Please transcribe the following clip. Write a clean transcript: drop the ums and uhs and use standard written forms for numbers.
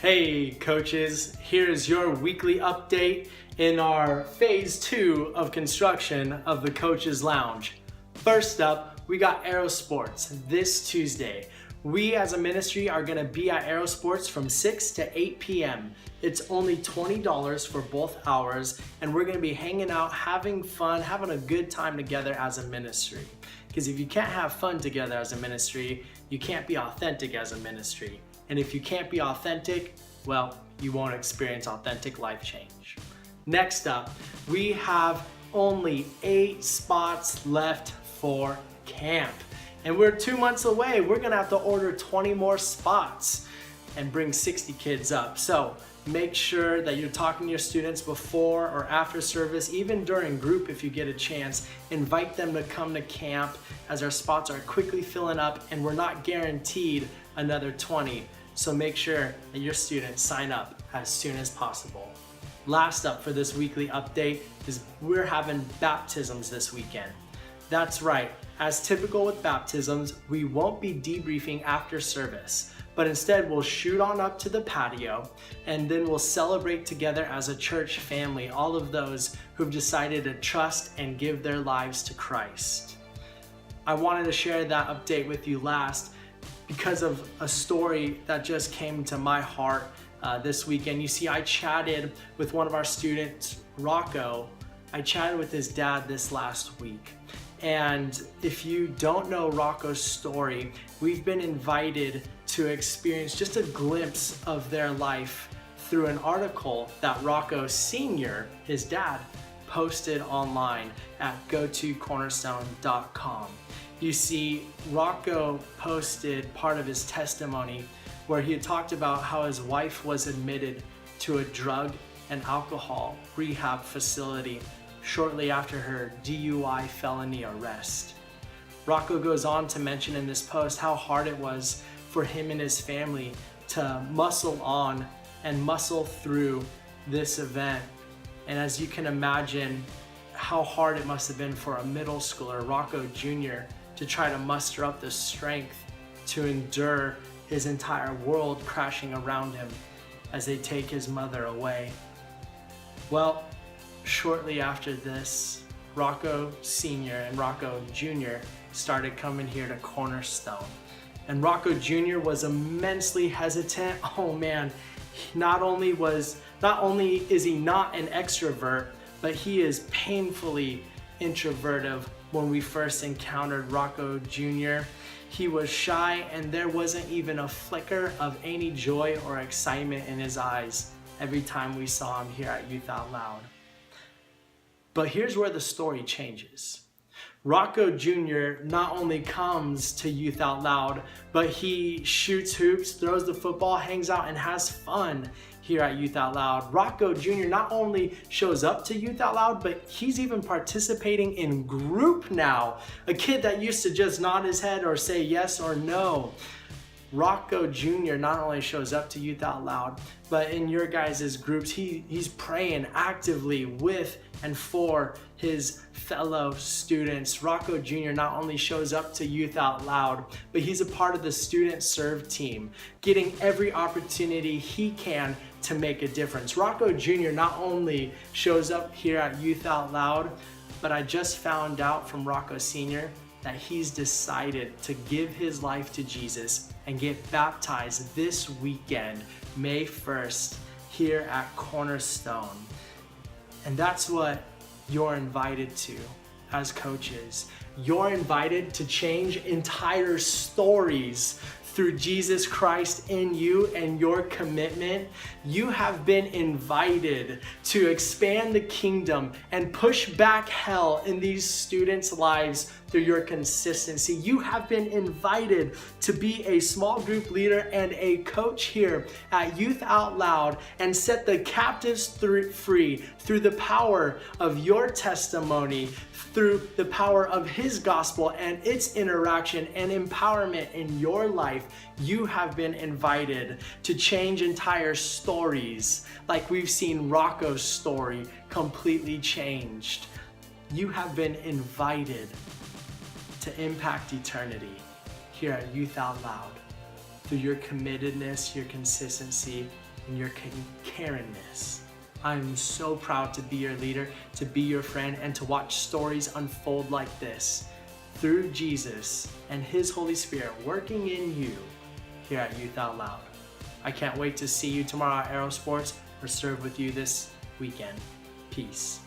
Hey coaches, here's your weekly update in our phase 2 of construction of the Coaches Lounge. First up, we got Aerosports this Tuesday. We as a ministry are going to be at Aerosports from 6 to 8 p.m. It's only $20 for both hours, and we're going to be hanging out, having fun, having a good time together as a ministry. Because if you can't have fun together as a ministry, you can't be authentic as a ministry. And if you can't be authentic, well, you won't experience authentic life change. Next up, we have only 8 spots left for camp. And we're 2 months away. We're gonna have to order 20 more spots and bring 60 kids up. So make sure that you're talking to your students before or after service, even during group if you get a chance. Invite them to come to camp as our spots are quickly filling up and we're not guaranteed another 20. So make sure that your students sign up as soon as possible. Last up for this weekly update is we're having baptisms this weekend. That's right, as typical with baptisms, we won't be debriefing after service, but instead we'll shoot on up to the patio and then we'll celebrate together as a church family, all of those who've decided to trust and give their lives to Christ. I wanted to share that update with you last because of a story that just came to my heart this weekend. You see, I chatted with one of our students, Rocco. I chatted with his dad this last week. And if you don't know Rocco's story, we've been invited to experience just a glimpse of their life through an article that Rocco Sr., his dad, posted online at gotocornerstone.com. You see, Rocco posted part of his testimony where he had talked about how his wife was admitted to a drug and alcohol rehab facility shortly after her DUI felony arrest. Rocco goes on to mention in this post how hard it was for him and his family to muscle on and muscle through this event. And as you can imagine, how hard it must have been for a middle schooler, Rocco Jr., to try to muster up the strength to endure his entire world crashing around him as they take his mother away. Well, shortly after this, Rocco Sr. and Rocco Jr. started coming here to Cornerstone. And Rocco Jr. was immensely hesitant. Oh man, not only is he not an extrovert, but he is painfully introverted. When we first encountered Rocco Jr., he was shy and there wasn't even a flicker of any joy or excitement in his eyes every time we saw him here at Youth Out Loud. But here's where the story changes. Rocco Jr. not only comes to Youth Out Loud, but he shoots hoops, throws the football, hangs out, and has fun here at Youth Out Loud. Rocco Jr. not only shows up to Youth Out Loud, but he's even participating in group now. A kid that used to just nod his head or say yes or no. Rocco Jr. not only shows up to Youth Out Loud, but in your guys' groups, he's praying actively with and for his fellow students. Rocco Jr. not only shows up to Youth Out Loud, but he's a part of the Student Serve team, getting every opportunity he can to make a difference. Rocco Jr. not only shows up here at Youth Out Loud, but I just found out from Rocco Sr. that he's decided to give his life to Jesus and get baptized this weekend, May 1st, here at Cornerstone. And that's what you're invited to as coaches. You're invited to change entire stories through Jesus Christ in you and your commitment. You have been invited to expand the kingdom and push back hell in these students' lives through your consistency. You have been invited to be a small group leader and a coach here at Youth Out Loud and set the captives free through the power of your testimony, through the power of His gospel and its interaction and empowerment in your life. You have been invited to change entire stories, like we've seen Rocco's story completely changed. You have been invited to impact eternity here at Youth Out Loud through your committedness, your consistency, and your caringness. I'm so proud to be your leader, to be your friend, and to watch stories unfold like this through Jesus and His Holy Spirit working in you here at Youth Out Loud. I can't wait to see you tomorrow at Aero Sports or serve with you this weekend. Peace.